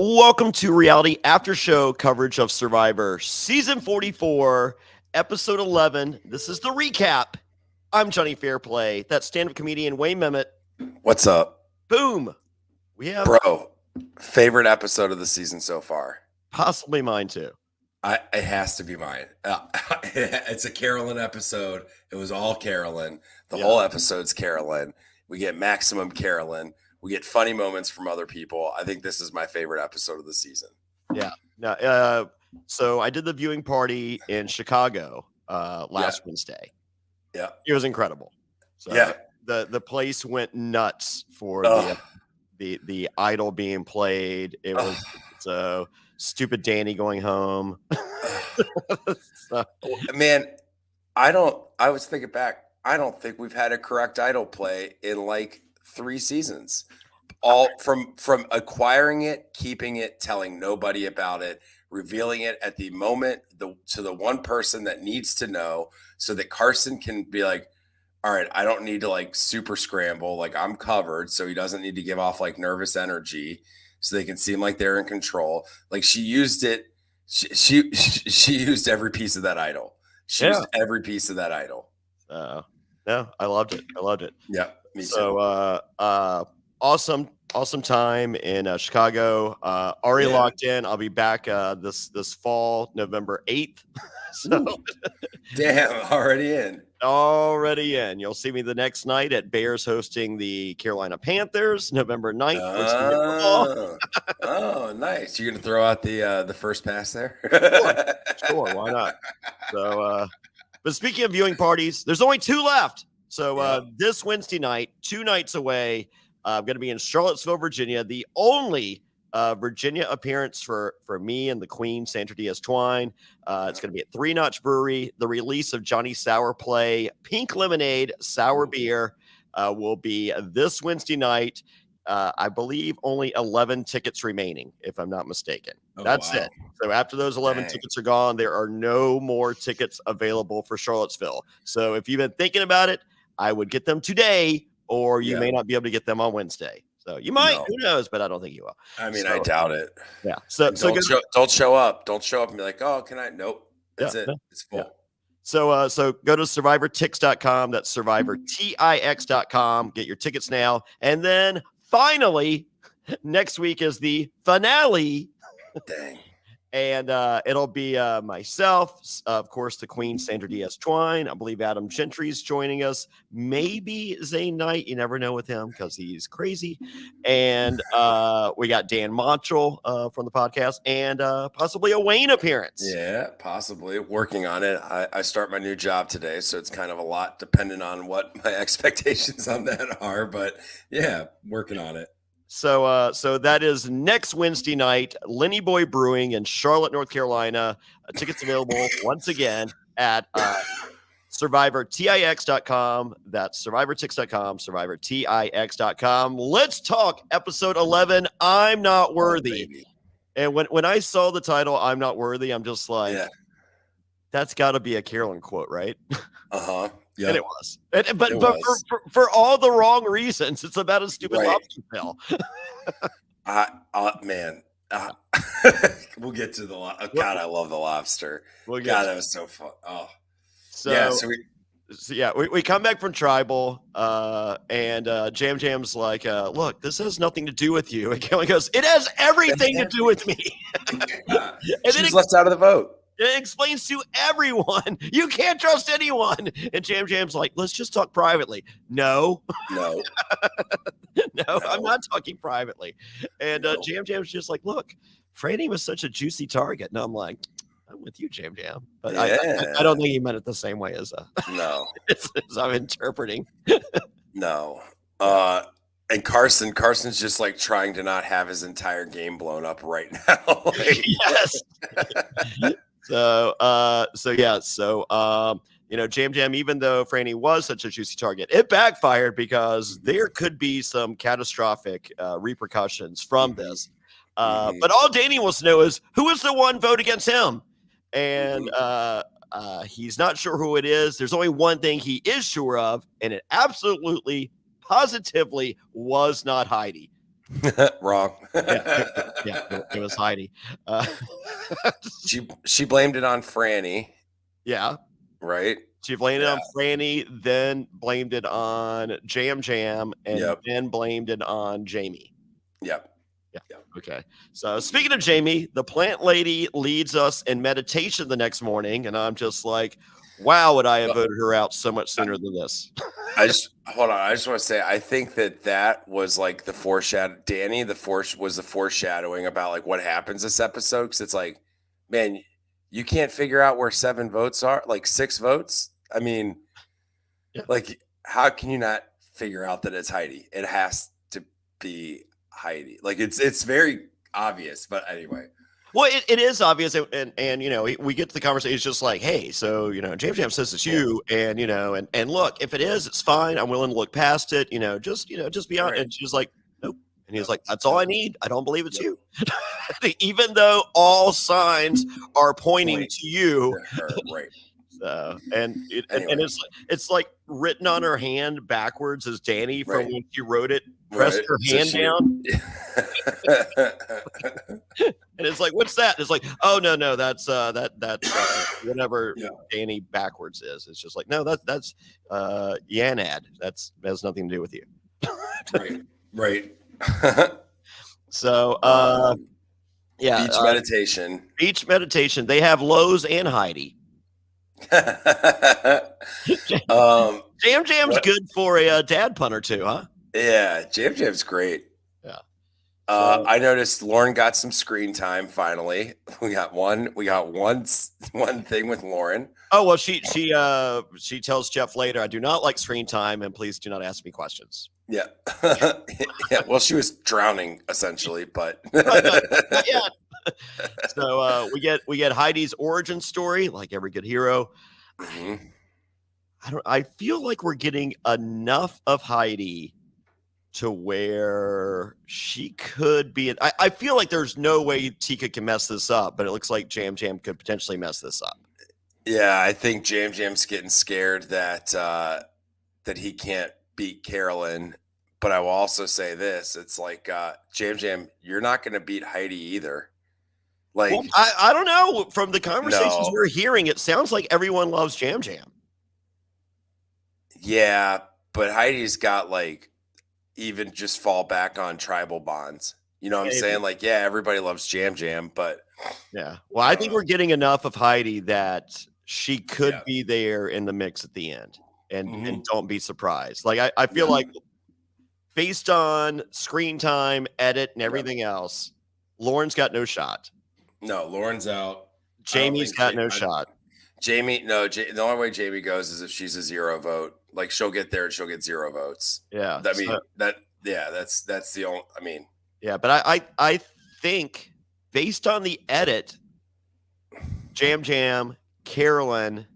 Welcome to Reality After Show coverage of Survivor Season 44, Episode 11. This is the recap. I'm Jonny Fairplay. That's stand-up comedian Wayne Memmott. What's up? Boom. We have Bro, favorite episode of the season so far. possibly mine too. It has to be mine. It's a Carolyn episode. It was all Carolyn. The whole episode's Carolyn. We get maximum Carolyn. We get funny moments from other people. I think this is my favorite episode of the season. Yeah. Now, so I did the viewing party in Chicago last Wednesday. Yeah. It was incredible. So yeah. The place went nuts for the idol being played. It was so stupid Danny going home. So. Man, I was thinking back. I don't think we've had a correct idol play in like 3 seasons. All from acquiring it, keeping it, telling nobody about it, revealing it at the moment to the one person that needs to know, so that Carson can be like, all right, I don't need to like super scramble, like I'm covered, so he doesn't need to give off like nervous energy, so they can seem like they're in control. Like she used it, she used every piece of that idol. She used every piece of that idol. No, I loved it. Yeah, me too. So awesome time in Chicago. Already locked in. I'll be back this fall, November 8th. So damn, already in. You'll see me the next night at Bears hosting the Carolina Panthers, November 9th. Oh, nice. You're gonna throw out the first pass there? Sure, why not? So but speaking of viewing parties, there's only 2 left. So this Wednesday night, 2 nights away, I'm going to be in Charlottesville, Virginia. The only Virginia appearance for me and the Queen, Sandra Diaz-Twine. It's going to be at 3 Notch Brewery. The release of Jonny Sourplay Pink Lemonade Sour Beer will be this Wednesday night. I believe only 11 tickets remaining, if I'm not mistaken. That's it. So after those 11 tickets are gone, there are no more tickets available for Charlottesville. So if you've been thinking about it, I would get them today, or you may not be able to get them on Wednesday. So you might, who knows, but I don't think you will. I mean, I doubt it. Yeah. Don't show up. Don't show up and be like, oh, can I? Nope. That's it. It's full. Yeah. So go to survivortix.com. That's survivortix.com. Get your tickets now. And then finally, next week is the finale. Dang. And it'll be myself, of course, the Queen, Sandra Diaz-Twine. I believe Adam Gentry's joining us. Maybe Zane Knight. You never know with him because he's crazy. And we got Dan Montrell from the podcast, and possibly a Wayne appearance. Yeah, possibly. Working on it. I start my new job today, so it's kind of a lot dependent on what my expectations on that are. But yeah, working on it. So that is next Wednesday night, Lenny Boy Brewing in Charlotte, North Carolina. Tickets available once again at survivortix.com. That's survivortix.com, survivortix.com. Let's talk episode 11, I'm Not Worthy. And when I saw the title, I'm Not Worthy, I'm just like, that's got to be a Carolyn quote, right? Uh-huh. Yeah. And it was. But for all the wrong reasons. It's about a stupid lobster pill. Man. We'll get to the God, I love the lobster. God, that was so fun. Oh. We come back from Tribal, and Jam Jam's like, look, this has nothing to do with you. And Carolyn goes, it has everything to do with me. And she's left out of the vote. It explains to everyone, you can't trust anyone. And Jam's like, let's just talk privately. No, I'm not talking privately. And Jam's just like, look, Franny was such a juicy target. And I'm like, I'm with you, Jam. But I don't think he meant it the same way as as I'm interpreting. No. And Carson's just like trying to not have his entire game blown up right now. Yes. So Jam, even though Franny was such a juicy target, it backfired because there could be some catastrophic repercussions from this. But all Danny wants to know is who was the one vote against him? And he's not sure who it is. There's only one thing he is sure of, and it absolutely, positively was not Heidi. Wrong. It was Heidi. She blamed it on Franny. Yeah. Right. She blamed it on Franny, then blamed it on Jam Jam, and then blamed it on Jamie. Yep. Yeah. Okay. So speaking of Jamie, the plant lady leads us in meditation the next morning, and I'm just like, wow, would I have voted her out so much sooner than this? I just want to say, I think that was like the foreshadow. Danny, was the foreshadowing about like what happens this episode. Because it's like, man, you can't figure out where 7 votes are, like 6 votes. I mean, like, how can you not figure out that it's Heidi? It has to be Heidi. Like, it's very obvious. But anyway. Well, it is obvious, and you know, we get to the conversation. It's just like, hey, so you know, Jam Jam says it's you, and you know, and look, if it is, it's fine. I'm willing to look past it. You know, just be honest. And she's like, nope. And he's like, that's all I need. I don't believe it's you, even though all signs are pointing to you. Right. And it's like written on her hand backwards as Danny from when she wrote it. Pressed her hand down. And it's like, what's that? It's like, oh no, that's whatever Danny backwards is. It's just like, no, that's Yanad. That has nothing to do with you. Right. So Beach meditation. They have Lowe's and Heidi. Jam Jam's good for a dad pun or two, huh? Yeah, Jam Jam's great. Yeah. I noticed Lauren got some screen time finally. We got one thing with Lauren. Oh, well, she tells Jeff later, I do not like screen time, and please do not ask me questions. Yeah. Yeah. Well, she was drowning essentially, but yeah. So we get Heidi's origin story, like every good hero. Mm-hmm. I feel like we're getting enough of Heidi to where she could be. I feel like there's no way Tika can mess this up, but it looks like Jam Jam could potentially mess this up. Yeah, I think Jam Jam's getting scared that he can't beat Carolyn. But I will also say this: it's like Jam Jam, you're not going to beat Heidi either. Like, well, I don't know. From the conversations we're hearing, it sounds like everyone loves Jam Jam. Yeah, but Heidi's got like even just fall back on tribal bonds. You know what I'm saying? Like, yeah, everybody loves Jam Jam, but yeah. Well, I think we're getting enough of Heidi that she could be there in the mix at the end, and don't be surprised. Like, I feel like based on screen time, edit, and everything else, Lauren's got no shot. No, Lauren's out. Jamie's got no shot. Jamie, no. The only way Jamie goes is if she's a 0 vote. Like, she'll get there and she'll get 0 votes. Yeah, I mean that's the only. I mean, yeah, but I think based on the edit, Jam Jam, Carolyn,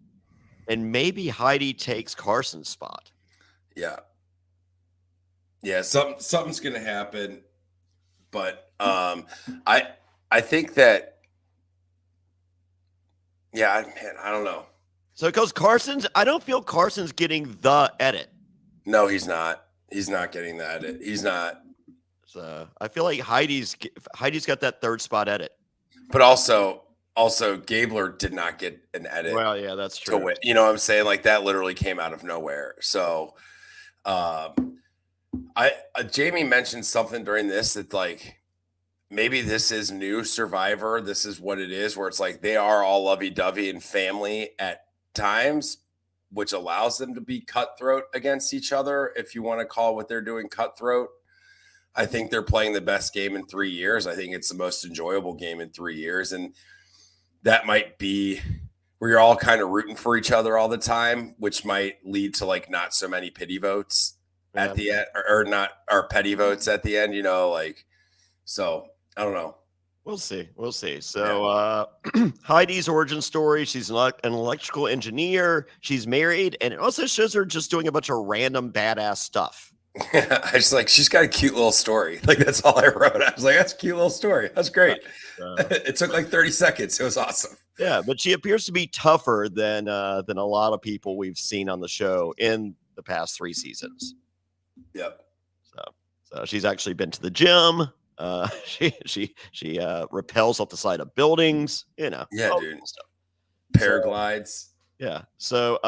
and maybe Heidi takes Carson's spot. Yeah. Yeah, something's gonna happen, but I think that. Yeah, man, I don't know. So because I don't feel Carson's getting the edit. No, he's not. He's not getting the edit. He's not. So I feel like Heidi's got that third spot edit. But also Gabler did not get an edit. Well, yeah, that's true. You know what I'm saying? Like, that literally came out of nowhere. So, Jamie mentioned something during this that, like, maybe this is new Survivor. This is what it is, where it's like they are all lovey-dovey and family at times, which allows them to be cutthroat against each other. If you want to call what they're doing cutthroat, I think they're playing the best game in 3 years. I think it's the most enjoyable game in 3 years. And that might be where you're all kind of rooting for each other all the time, which might lead to like not so many pity votes at the end, or petty votes at the end, you know, like, so I don't know. We'll see. So Heidi's origin story, she's an electrical engineer. She's married, and it also shows her just doing a bunch of random badass stuff. I just like, she's got a cute little story. Like, that's all I wrote. I was like, that's a cute little story. That's great. It took like 30 seconds. It was awesome. Yeah, but she appears to be tougher than a lot of people we've seen on the show in the past 3 seasons. Yep. So she's actually been to the gym. She rappels off the side of buildings. You know. Yeah, dude. Paraglides. Yeah. So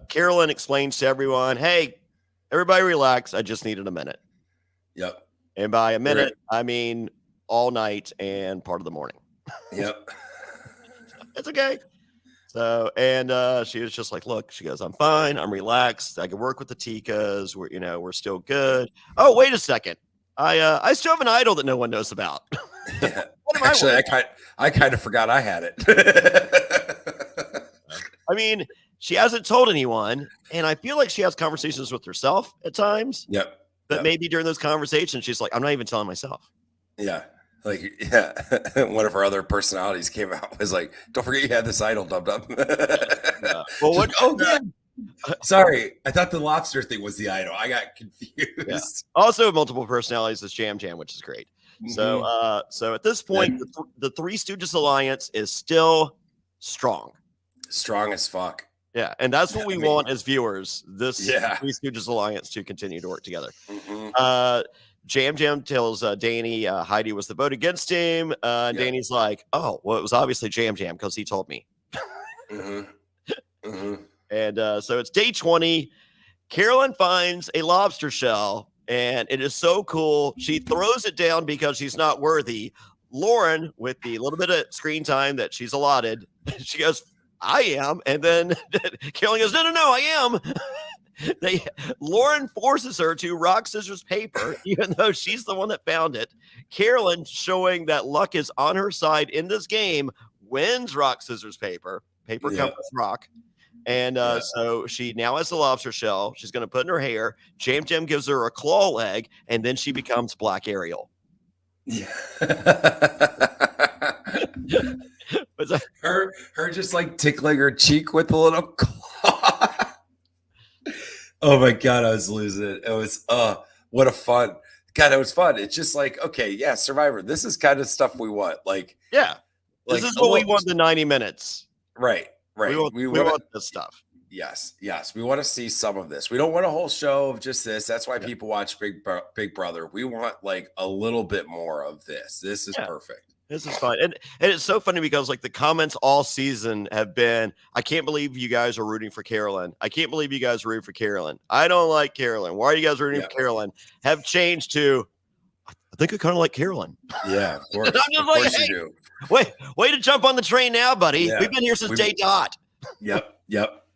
Carolyn explains to everyone, "Hey, everybody, relax. I just needed a minute." Yep. And by a minute, I mean all night and part of the morning. Yep. It's okay. So, and she was just like, "Look," she goes, "I'm fine. I'm relaxed. I can work with the Tikas. We're still good. Oh, wait a second. I still have an idol that no one knows about." Yeah. Actually, I kind of forgot I had it. I mean, she hasn't told anyone, and I feel like she has conversations with herself at times. Yep. But maybe during those conversations, she's like, "I'm not even telling myself." Yeah. Like, yeah. One of her other personalities came out, was like, "Don't forget you had this idol, dub dub." Well, what? Oh, yeah. Sorry, I thought the lobster thing was the idol. I got confused. Yeah. Also, multiple personalities is Jam Jam, which is great. So, so at this point, the Three Stooges alliance is still strong as fuck. Yeah, and that's what we want as viewers. This Three Stooges alliance to continue to work together. Jam Jam tells Danny Heidi was the vote against him. Danny's like, "Oh, well, it was obviously Jam Jam because he told me." And so it's day 20. Carolyn finds a lobster shell. And it is so cool. She throws it down because she's not worthy. Lauren, with the little bit of screen time that she's allotted, she goes, "I am." And then Carolyn goes, "No, I am." Lauren forces her to rock, scissors, paper, even though she's the one that found it. Carolyn, showing that luck is on her side in this game, wins rock, scissors, paper. Paper comes with rock. And so she now has the lobster shell. She's going to put in her hair. Jam Jam gives her a claw leg, and then she becomes Black Ariel. Yeah. her just like tickling her cheek with a little claw. Oh my God, I was losing it. It was what a fun. God, it was fun. It's just like, okay, yeah, Survivor. This is kind of stuff we want. Like, yeah. This is what we want the 90 minutes. Right. Right. We want this stuff. Yes. We want to see some of this. We don't want a whole show of just this. That's why people watch Big Brother. We want like a little bit more of this. This is perfect. This is fun. And it's so funny because like the comments all season have been, "I can't believe you guys are rooting for Carolyn. I can't believe you guys are rooting for Carolyn. I don't like Carolyn. Why are you guys rooting for Carolyn?" Have changed to, "I think I kind of like Carolyn." Yeah, of course. I'm just like, "Hey, you do. Way to jump on the train now, buddy. Yeah. We've been here since day dot." Yep.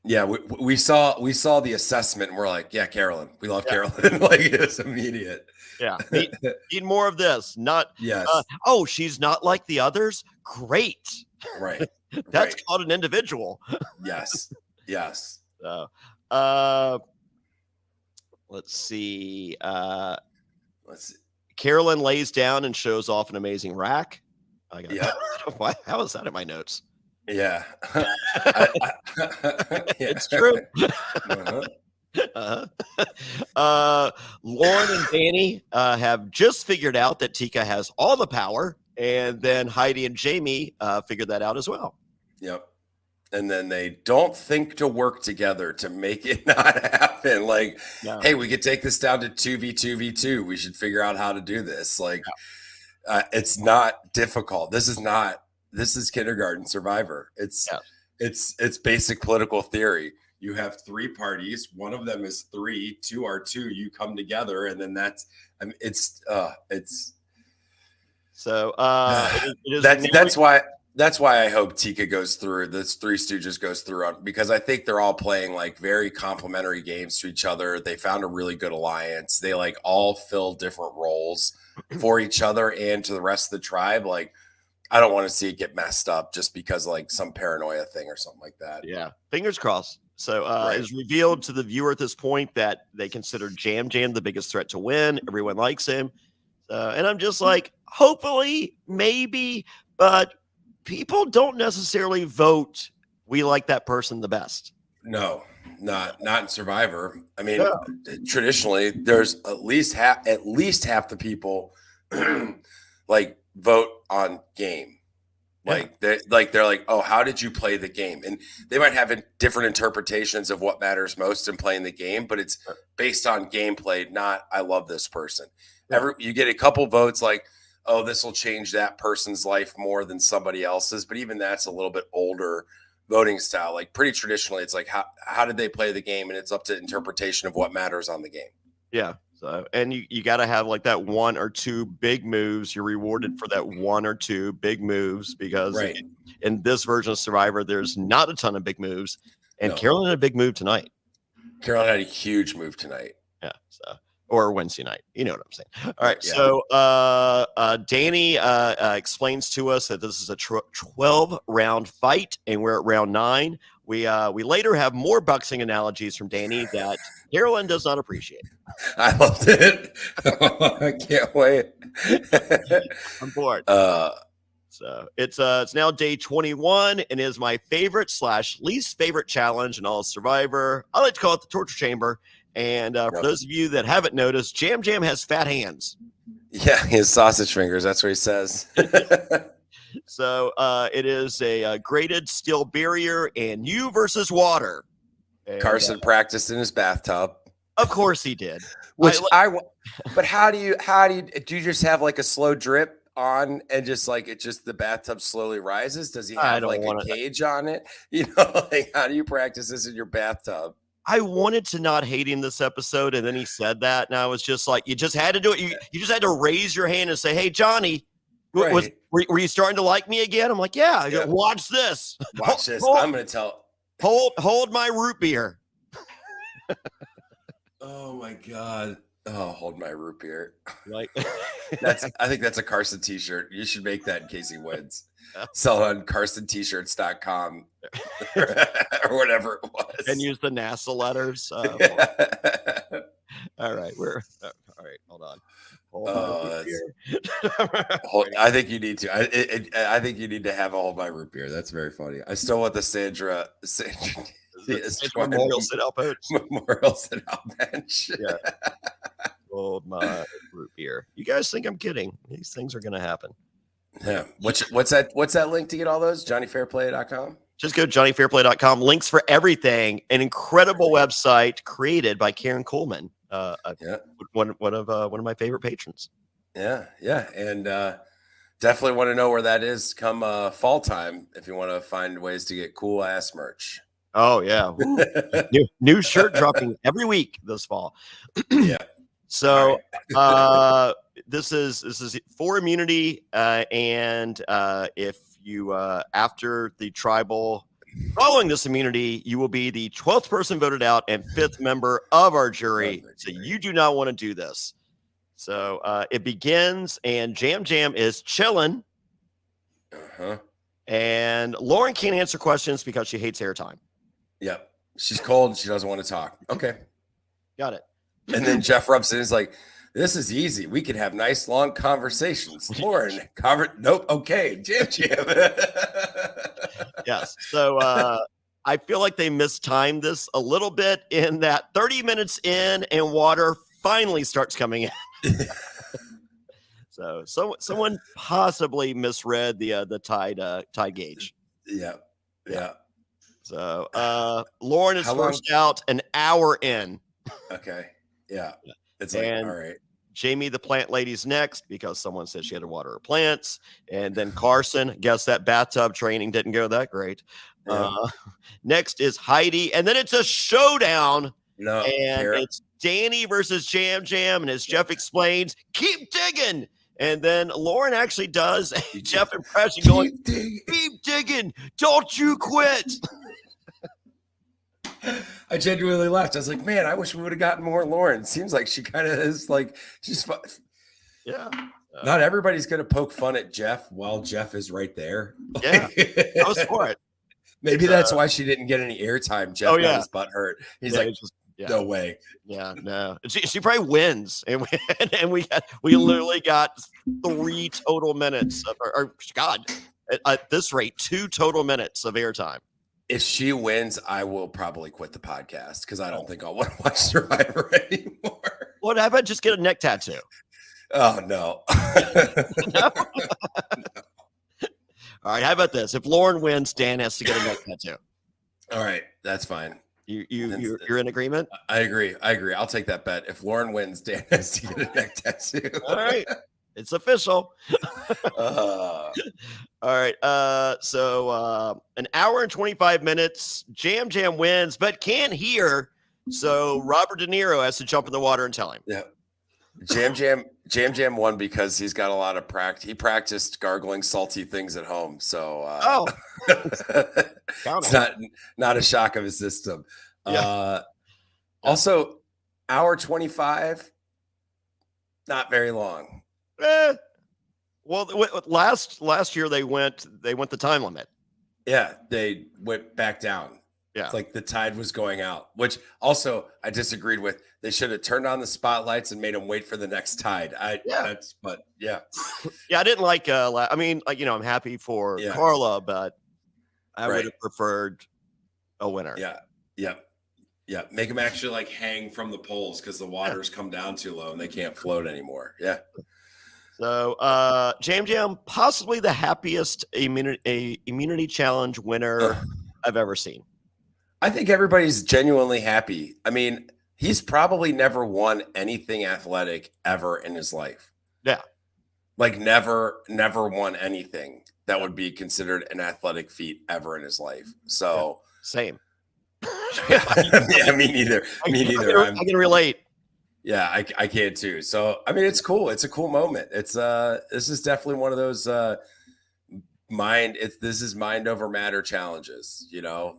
Yeah, we saw the assessment and we're like, "Yeah, Carolyn. We love Carolyn." Like, it's immediate. Yeah. Need more of this. Not oh, she's not like the others. Great. Right. That's called an individual. Yes. So let's see. Carolyn lays down and shows off an amazing rack. How is that in my notes? Yeah. It's true. Lauren and Danny have just figured out that Tika has all the power, and then Heidi and Jamie figured that out as well. Yep. And then they don't think to work together to make it not happen. Like, hey, we could take this down to 2v2v2. We should figure out how to do this. Like, it's not difficult. This is kindergarten Survivor. It's basic political theory. You have three parties. One of them is 3. 2 are 2. You come together, and then that's so. That's why I hope Tika goes through. This Three Stooges goes through on, because I think they're all playing like very complementary games to each other. They found a really good alliance. They like all fill different roles for each other and to the rest of the tribe. Like, I don't want to see it get messed up just because like some paranoia thing or something like that. Yeah, fingers crossed. So it's revealed to the viewer at this point that they consider Jam Jam the biggest threat to win. Everyone likes him. And I'm just like, hopefully, maybe, but people don't necessarily vote, "We like that person the best." No, not in Survivor. I mean, traditionally, there's at least half the people like vote on game. Like they're like, oh, how did you play the game? And they might have different interpretations of what matters most in playing the game, but it's based on gameplay, not I love this person. You get a couple votes like, oh, this will change that person's life more than somebody else's, but even that's a little bit older voting style. Like pretty traditionally, it's like how did they play the game, and it's up to interpretation of what matters on the game. Yeah. So, and you got to have like that one or two big moves. You're rewarded for that one or two big moves because in this version of Survivor, there's not a ton of big moves. And Carolyn had a big move tonight. Carolyn had a huge move tonight. Yeah. So, or Wednesday night. You know what I'm saying? All right. Yeah. So Danny explains to us that this is a 12-round fight, and we're at round 9. We later have more boxing analogies from Danny that Carolyn does not appreciate. I loved it. I can't wait. I'm bored. So it's now day 21 and is my favorite / least favorite challenge in all of Survivor. I like to call it the torture chamber. And for those of you that haven't noticed, Jam Jam has fat hands. Yeah, his sausage fingers. That's what he says. So it is a graded steel barrier and you versus water. And, Carson practiced in his bathtub. Of course he did. But how do you just have like a slow drip on and just like the bathtub slowly rises? Does he have like a cage on it? You know, like how do you practice this in your bathtub? I wanted to not hate him this episode, and then he said that, and I was just like, you just had to do it. You just had to raise your hand and say, "Hey, Johnny, were you starting to like me again?" I'm like, yeah. Watch this. Watch this. I'm going to tell. Hold my root beer. Oh my God. Oh, hold my root beer. Like I think that's a Carson t-shirt. You should make that in case he wins. Sell it on carsontshirts.com or whatever it was. And use the NASA letters. All right. All right. Hold on. I think you need to. I think you need to have a hold my root beer. That's very funny. I still want the Sandra Memorial sit-out bench. Memorial sit-out bench. Yeah. Hold my root beer. You guys think I'm kidding? These things are going to happen. Yeah. What's that link to get all those? JonnyFairplay.com. Just go to JonnyFairplay.com. Links for everything. An incredible website created by Karen Coleman. One of my favorite patrons. Yeah, and definitely want to know where that is come fall time if you want to find ways to get cool ass merch. Oh yeah, new shirt dropping every week this fall. Yeah. So this is for immunity, and if you after the tribal. Following this immunity, you will be the 12th person voted out and 5th member of our jury. So you do not want to do this. So it begins, and Jam Jam is chilling. And Lauren can't answer questions because she hates airtime. Yep. She's cold. She doesn't want to talk. Okay. Got it. And then Jeff rubs in. He's like, this is easy. We could have nice, long conversations. Lauren, nope. Okay. Jam Jam. Yes. So I feel like they mistimed this a little bit in that 30 minutes in and water finally starts coming in. So someone possibly misread the tide gauge. Yeah. So Lauren is first out an hour in. Okay. Yeah. It's like, all right. Jamie, the plant lady's next because someone said she had to water her plants. And then Carson, guess that bathtub training didn't go that great. Yeah. Next is Heidi. And then it's a showdown. It's Danny versus Jam Jam. And as Jeff explains, keep digging. And then Lauren actually does a Jeff impression going, keep digging. Don't you quit. I genuinely laughed. I was like, man, I wish we would have gotten more Lauren. Seems like she kind of is like, she's fun. Yeah. Not everybody's going to poke fun at Jeff while Jeff is right there. Yeah. I was for it. Maybe that's why she didn't get any airtime. Jeff got his butt hurt. He's no way. Yeah, no. She probably wins. And we literally got 3 total minutes of, or God, at this rate, 2 total minutes of airtime. If she wins, I will probably quit the podcast because I don't think I'll want to watch Survivor anymore. What? How about just get a neck tattoo? Oh, no. No? All right. How about this? If Lauren wins, Dan has to get a neck tattoo. All right, that's fine. You're in agreement? I agree. I'll take that bet. If Lauren wins, Dan has to get a neck tattoo. All right. It's official. All right. So an hour and 25 minutes. Jam Jam wins, but can't hear. So Robert De Niro has to jump in the water and tell him. Yeah. Jam Jam won because he's got a lot of practice. He practiced gargling salty things at home. So it's not a shock of his system. Yeah. Also, hour 25, not very long. Well, last year they went the time limit. Yeah, they went back down. Yeah, it's like the tide was going out, which also I disagreed with. They should have turned on the spotlights and made them wait for the next tide. yeah, I didn't like. I mean, like, I'm happy for Carla, but I would have preferred a winner. Yeah. Make them actually like hang from the poles because the water's come down too low and they can't float anymore. Yeah. So Jam Jam, possibly the happiest immunity challenge winner I've ever seen. I think everybody's genuinely happy. I mean, he's probably never won anything athletic ever in his life. Yeah. Like never won anything that would be considered an athletic feat ever in his life. So same. Yeah, me neither. I can relate. Yeah, I can too. So I mean, it's cool. It's a cool moment. It's this is definitely one of those this is mind over matter challenges, Yeah.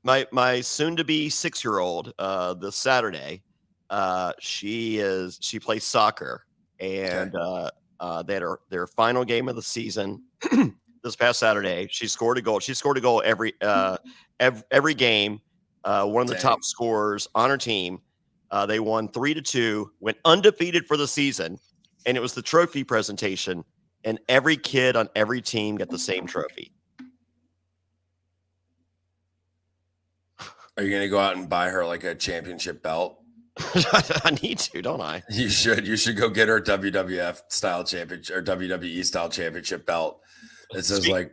My soon to be 6-year-old this Saturday, she plays soccer, and they had their final game of the season this past Saturday. She scored a goal. She scored a goal every game. One of the top scorers on her team. They won 3-2, went undefeated for the season, and it was the trophy presentation, and every kid on every team got the same trophy. Are you going to go out and buy her like a championship belt? I need to, don't I? You should. You should go get her WWF style championship or WWE style championship belt. It says like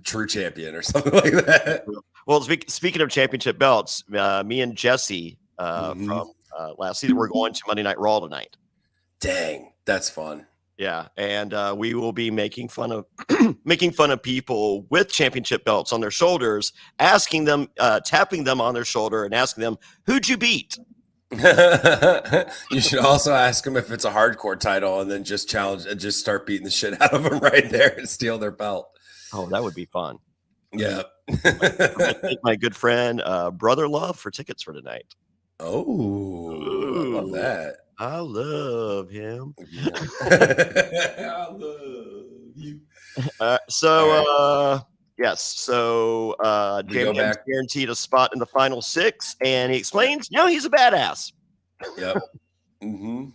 true champion or something like that. Well, speaking of championship belts, me and Jesse from last season, we're going to Monday Night Raw tonight. Dang, that's fun. Yeah, and we will be making fun of people with championship belts on their shoulders, asking them, tapping them on their shoulder, and asking them, "Who'd you beat?" You should also ask them if it's a hardcore title, and then just challenge and just start beating the shit out of them right there and steal their belt. Oh, that would be fun. Yeah. Thank my good friend Brother Love for tickets for tonight. Oh, I love that. I love him. I love you. Yes. So Jamie is guaranteed a spot in the final 6, and he explains now he's a badass. Yep. Mm-hmm.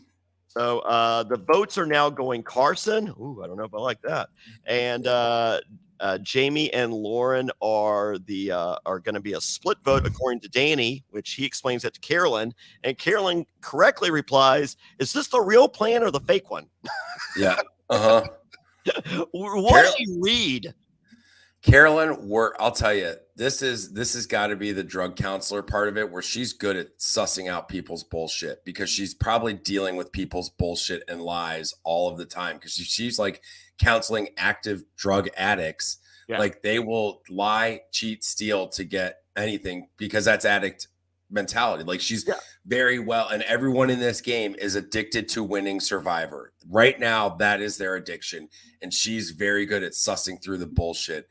So the votes are now going Carson. Ooh, I don't know if I like that. And Jamie and Lauren are going to be a split vote according to Danny, which he explains that to Carolyn, and Carolyn correctly replies, "Is this the real plan or the fake one?" Yeah. Uh-huh. What do you read? Carolyn, I'll tell you, this has got to be the drug counselor part of it, where she's good at sussing out people's bullshit, because she's probably dealing with people's bullshit and lies all of the time, because she's like counseling active drug addicts. Yeah. Like they will lie, cheat, steal to get anything, because that's addict mentality. Like she's very well, and everyone in this game is addicted to winning Survivor. Right now, that is their addiction, and she's very good at sussing through the bullshit,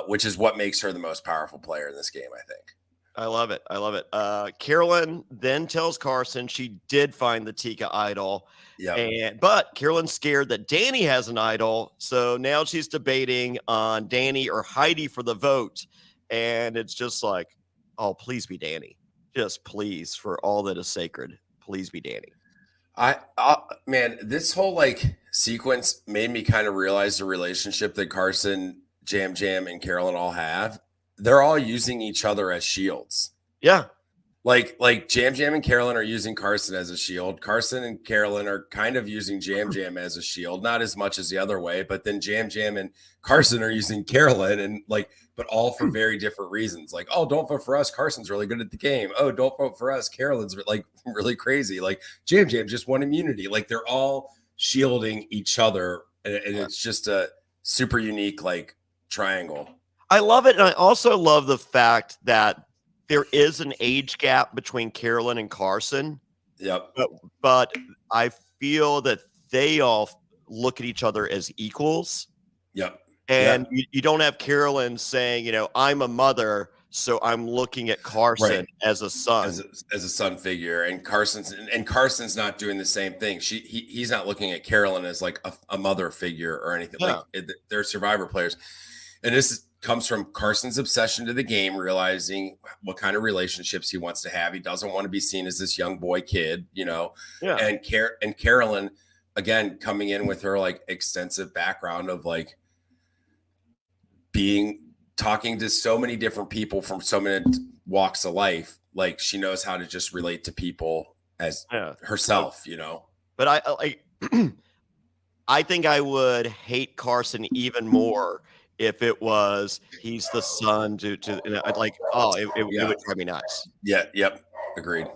which is what makes her the most powerful player in this game, I think. I love it. Carolyn then tells Carson she did find the Tika idol. Yeah. But Carolyn's scared that Danny has an idol. So now she's debating on Danny or Heidi for the vote. And it's just like, oh, please be Danny. Just please, for all that is sacred, please be Danny. Man, this whole like sequence made me kind of realize the relationship that Carson, Jam Jam, and Carolyn all have. They're all using each other as shields. Yeah. Like Jam Jam and Carolyn are using Carson as a shield. Carson and Carolyn are kind of using Jam Jam as a shield, not as much as the other way, but then Jam Jam and Carson are using Carolyn, and like, but all for very different reasons. Like, oh, don't vote for us. Carson's really good at the game. Oh, don't vote for us. Carolyn's like really crazy. Like Jam Jam just won immunity. Like they're all shielding each other, and it's just a super unique like triangle. I love it, and I also love the fact that there is an age gap between Carolyn and Carson. Yep. But I feel that they all look at each other as equals. Yep. And you don't have Carolyn saying, you know, I'm a mother, so I'm looking at Carson as a son. As a son figure. And Carson's not doing the same thing. He's not looking at Carolyn as like a mother figure or anything. Yeah. Like they're Survivor players. And this comes from Carson's obsession to the game, realizing what kind of relationships he wants to have. He doesn't want to be seen as this young boy kid, you know. Yeah. And Carolyn, again, coming in with her like extensive background of like talking to so many different people from so many walks of life. Like she knows how to just relate to people as herself, you know. But I think I would hate Carson even more if it was he's the son to you know, like, oh, it would drive me nuts. Yeah. Yep. Agreed.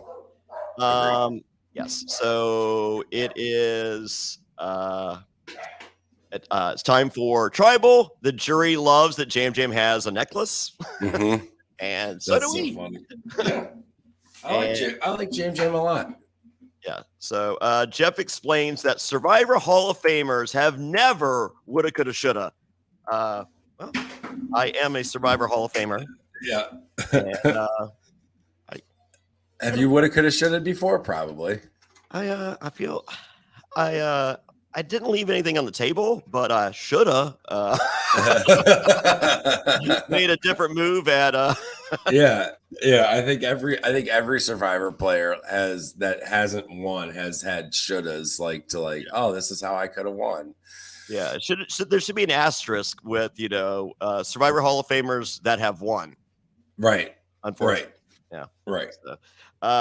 Yes. So it is. It's time for Tribal. The jury loves that Jam Jam has a necklace, and so do we. Funny. Yeah. I like Jam Jam a lot. Yeah. So Jeff explains that Survivor Hall of Famers have never woulda, coulda, shoulda. Well, I am a Survivor Hall of Famer. Yeah. And, have you woulda, coulda, shoulda before? Probably. I feel I didn't leave anything on the table, but I shoulda made a different move at Yeah. I think every Survivor player that hasn't won has had shouldas oh, this is how I could have won. Yeah, there should be an asterisk with, you know, Survivor Hall of Famers that have won. Right. Unfortunately. Right. Yeah. Right. So,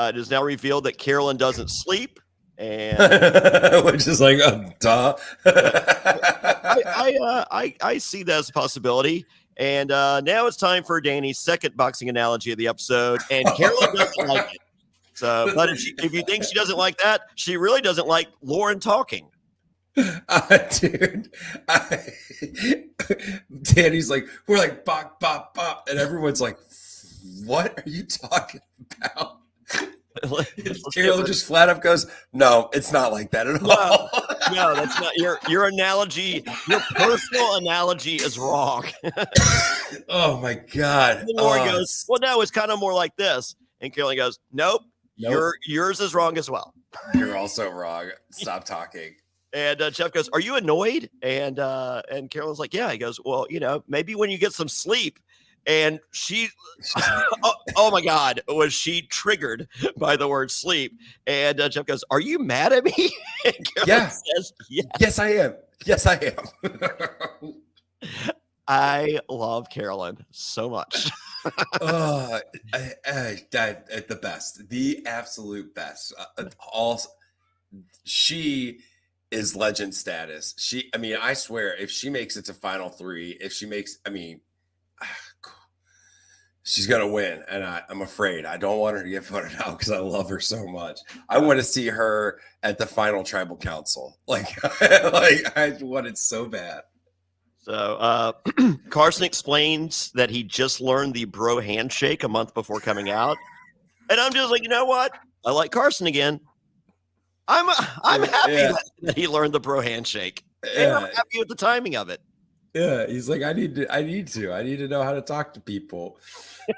it is now revealed that Carolyn doesn't sleep, and which is like duh. I see that as a possibility. And now it's time for Danny's second boxing analogy of the episode, and Carolyn doesn't like it. So, but if you think she doesn't like that, she really doesn't like Lauren talking. Dude, Danny's like, we're like bop bop bop, and everyone's like, what are you talking about? Carolyn just flat up goes, no, it's not like that at all. No, that's not your analogy. Your personal analogy is wrong. Oh my God. And Lauren goes, well, no, it's kind of more like this. And Carolyn goes, nope. Yours is wrong as well. You're also wrong. Stop talking. And Jeff goes, are you annoyed? And Carolyn's like, yeah. He goes, well, you know, maybe when you get some sleep. And she, oh my God, was she triggered by the word sleep? And Jeff goes, are you mad at me? And Carolyn says, yes. Yes, I am. Yes, I am. I love Carolyn so much. The best, the absolute best. She is legend status. I swear, if she makes it to final three, she's gonna win, and I'm afraid I don't want her to get voted out because I love her so much. I want to see her at the final tribal council. I want it so bad. So Carson explains that he just learned the bro handshake a month before coming out, and I'm just like, you know what? I like Carson again. I'm happy that he learned the bro handshake. And I'm happy with the timing of it. Yeah, he's like, I need to know how to talk to people.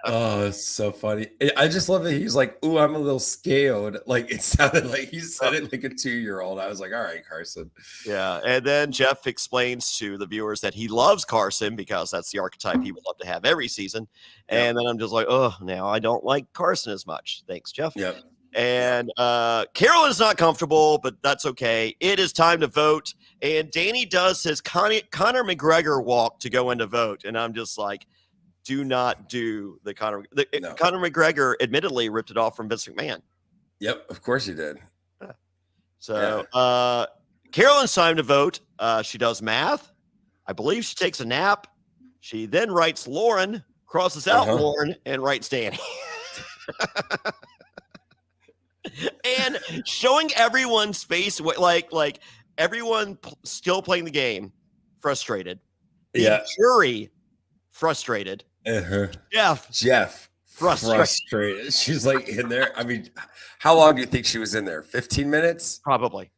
Oh, it's so funny. I just love that he's like, ooh, I'm a little scared. Like it sounded like he said it like a 2-year-old. I was like, all right, Carson. Yeah. And then Jeff explains to the viewers that he loves Carson because that's the archetype he would love to have every season. And then I'm just like, oh, now I don't like Carson as much. Thanks, Jeff. Yep. And Carolyn is not comfortable, but that's okay. It is time to vote. And Danny does his Conor McGregor walk to go in to vote. And I'm just like, do not do the Conor. No. Conor McGregor admittedly ripped it off from Vince McMahon. Yep, of course he did. So Carolyn's time to vote. She does math. I believe she takes a nap. She then writes Lauren, crosses out Lauren, and writes Danny. And showing everyone's face, like everyone still playing the game, frustrated. The jury, frustrated. Jeff, frustrated. She's like in there. I mean, how long do you think she was in there? 15 minutes? Probably.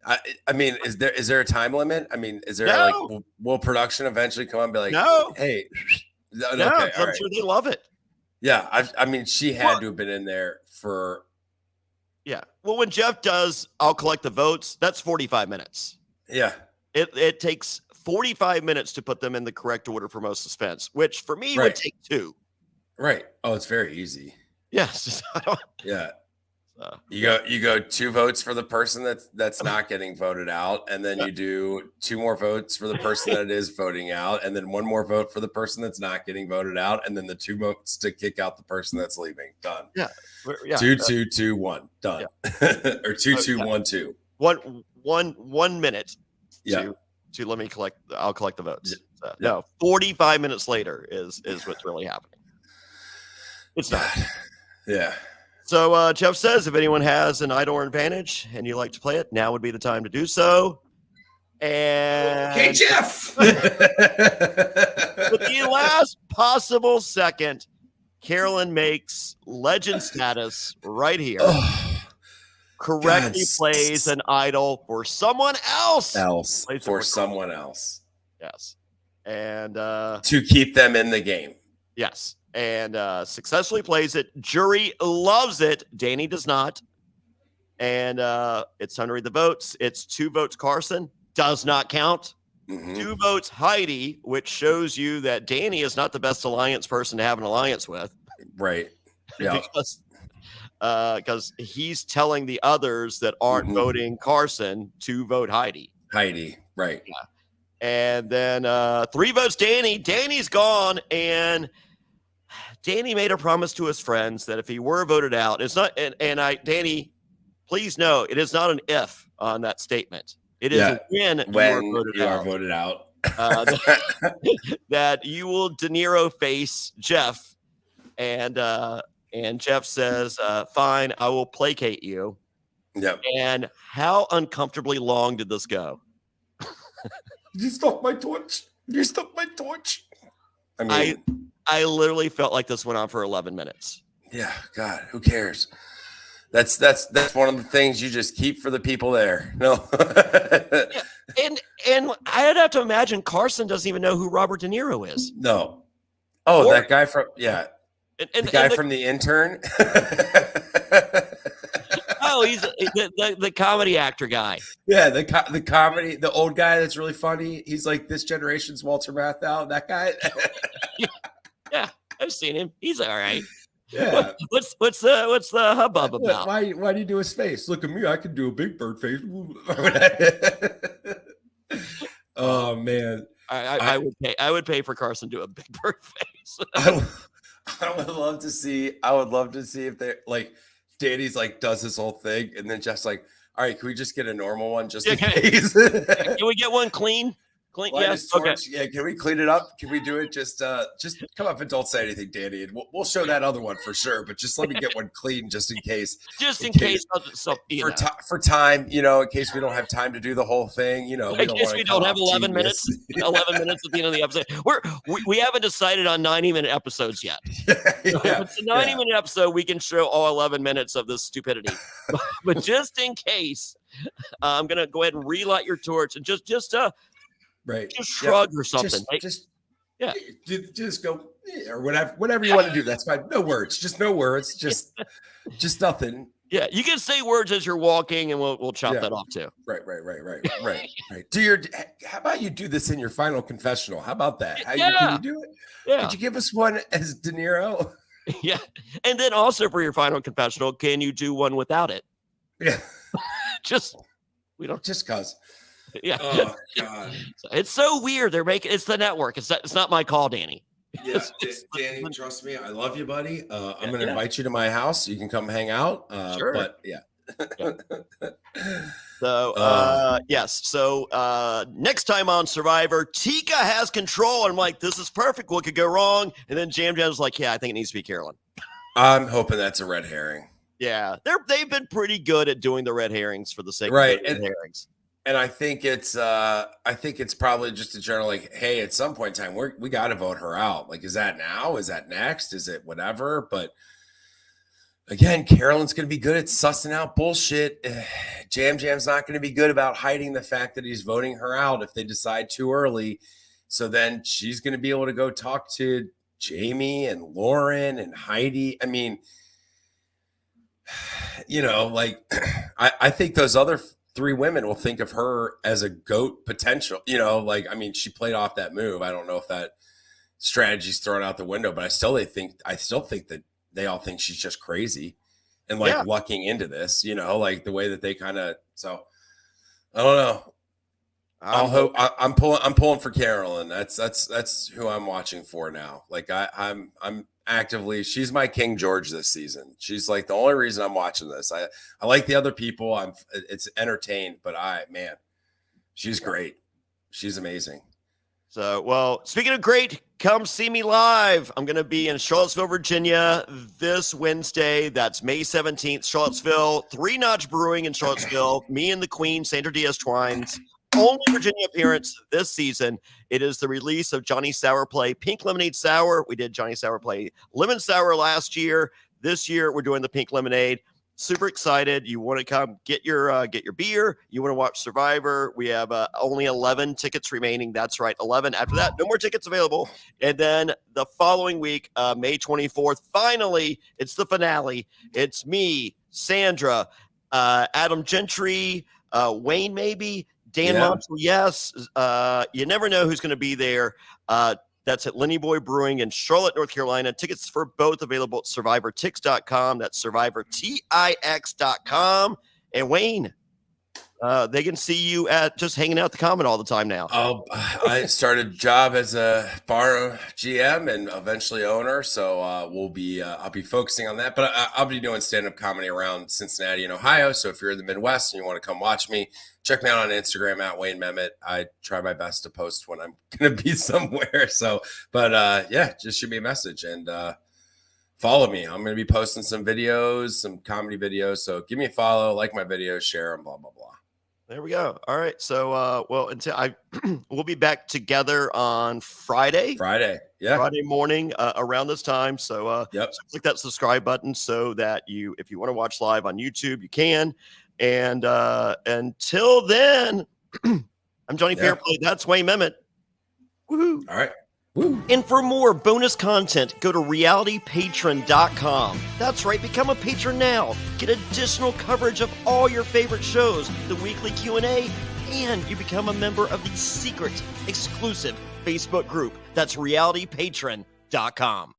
I mean, is there a time limit? I mean, is there like will production eventually come and be like, no, hey, no, okay, I'm sure they love it. Yeah, I mean, she had to have been in there for. Yeah, well, when Jeff does, I'll collect the votes. That's 45 minutes. Yeah, it takes 45 minutes to put them in the correct order for most suspense, which for me would take 2. Right. Oh, it's very easy. Yes. Yeah. You go 2 votes for the person that's not getting voted out, and then you do 2 more votes for the person that is voting out, and then 1 more vote for the person that's not getting voted out, and then the 2 votes to kick out the person that's leaving. Done. Yeah. 2, 2, 2, 1. Done. Yeah. Or 2, 2, 1, 2. 1 minute. To let me collect. I'll collect the votes. So, no, 45 minutes later is what's really happening. It's not. Yeah. So Jeff says, if anyone has an idol or advantage and you like to play it, now would be the time to do so. And hey, Jeff! With the last possible second, Carolyn makes legend status right here. Correctly plays an idol for someone else. For someone else. Yes. And to keep them in the game. Yes. And successfully plays it. Jury loves it. Danny does not. And it's time to read the votes. It's 2 votes Carson. Does not count. 2 votes Heidi, which shows you that Danny is not the best alliance person to have an alliance with. Right. Yeah. Because he's telling the others that aren't voting Carson to vote Heidi. Right. Yeah. And then 3 votes Danny. Danny's gone, and Danny made a promise to his friends that if he were voted out, it's not. Danny, please know it is not an if on that statement. It is when you are voted out. That you will De Niro face Jeff, and Jeff says, "Fine, I will placate you." Yep. And how uncomfortably long did this go? You stole my torch. I mean, I literally felt like this went on for 11 minutes. Yeah, God, who cares? That's one of the things you just keep for the people there. No. and I'd have to imagine Carson doesn't even know who Robert De Niro is. No. Oh, that guy from the guy from The Intern. Oh, he's the comedy actor guy. Yeah, the comedy, the old guy that's really funny. He's like this generation's Walter Matthau. That guy. Yeah, I've seen him. He's all right. Yeah. What's the hubbub about? Why do you do his face? Look at me, I can do a Big Bird face. Oh man, I would pay for Carson to do a Big Bird face. I would love to see if they like Danny's like does this whole thing, and then Jeff's like, all right, can we just get a normal one just in case? Can we get one clean? Yes. Okay. Yeah. Can we clean it up? Can we do it? Just come up and don't say anything, Danny, and we'll show that other one for sure. But just let me get one clean, just in case. Just in case. For time, in case we don't have time to do the whole thing, in case we don't have 11 minutes. 11 minutes at the end of the episode. We haven't decided on 90-minute episodes yet. If it's a 90-minute episode, we can show all 11 minutes of this stupidity. But just in case, I'm gonna go ahead and relight your torch and just right. Just shrug or something. Just go or whatever you want to do. That's fine. No words. Just no words. Just nothing. Yeah, you can say words as you're walking, and we'll chop that off too. Right. How about you do this in your final confessional? How about that? Can you do it? Yeah. Could you give us one as De Niro? Yeah, and then also for your final confessional, can you do one without it? Yeah. Just cause. Yeah. Oh God. It's so weird. It's the network. It's not my call, Danny. Yeah, Danny, trust me, I love you, buddy. I'm going to invite you to my house. You can come hang out. Sure. But yeah. So, yes. So, next time on Survivor, Tika has control. And I'm like, this is perfect. What could go wrong? And then Jam Jam's like, yeah, I think it needs to be Carolyn. I'm hoping that's a red herring. Yeah. They've been pretty good at doing the red herrings for the sake of red herrings. And I think it's probably just a general, like, hey, at some point in time, we got to vote her out. Like, is that now? Is that next? Is it whatever? But again, Carolyn's going to be good at sussing out bullshit. Jam Jam's not going to be good about hiding the fact that he's voting her out if they decide too early. So then she's going to be able to go talk to Jamie and Lauren and Heidi. I mean, like, I think those other 3 women will think of her as a GOAT potential. Like, I mean, she played off that move. I don't know if that strategy's thrown out the window, but I still think that they all think she's just crazy and like lucking into this, like the way that they kind of. So I don't know. I'm pulling for Carolyn. That's who I'm watching for now. Like I'm actively, she's my King George this season. She's like the only reason I'm watching this. I like the other people. It's entertained, but she's great. She's amazing. So, well, speaking of great, come see me live. I'm going to be in Charlottesville, Virginia this Wednesday. That's May 17th, Charlottesville. 3 Notch Brewing in Charlottesville. Me and the Queen, Sandra Diaz-Twine's only Virginia appearance this season. It is the release of Jonny Fairplay Pink Lemonade Sour. We did Jonny Fairplay Lemon Sour last year. This year, we're doing the Pink Lemonade. Super excited. You want to come get your beer. You want to watch Survivor. We have only 11 tickets remaining. That's right, 11. After that, no more tickets available. And then the following week, May 24th, finally, it's the finale. It's me, Sandra, Adam Gentry, Wayne maybe, Dan Montel, yes. You never know who's going to be there. That's at Lenny Boy Brewing in Charlotte, North Carolina. Tickets for both available at SurvivorTix.com. That's SurvivorTix.com. And Wayne, they can see you at just hanging out at the Common all the time now. Oh, I started a job as a bar GM and eventually owner. So I'll be focusing on that. But I'll be doing stand-up comedy around Cincinnati and Ohio. So if you're in the Midwest and you want to come watch me, check me out on Instagram at Wayne Memmott. I try my best to post when I'm going to be somewhere. So, but just shoot me a message and follow me. I'm going to be posting some videos, some comedy videos. So give me a follow, like my videos, share them, blah, blah, blah. There we go. All right. So, until we'll be back together on Friday. Friday morning around this time. So, click that subscribe button so that if you want to watch live on YouTube, you can. And until then, I'm Jonny Fairplay. That's Wayne Memmott. Woohoo! All right. Woo. And for more bonus content, go to realitypatron.com. That's right, become a patron now. Get additional coverage of all your favorite shows, the weekly Q&A, and you become a member of the secret, exclusive Facebook group. That's realitypatron.com.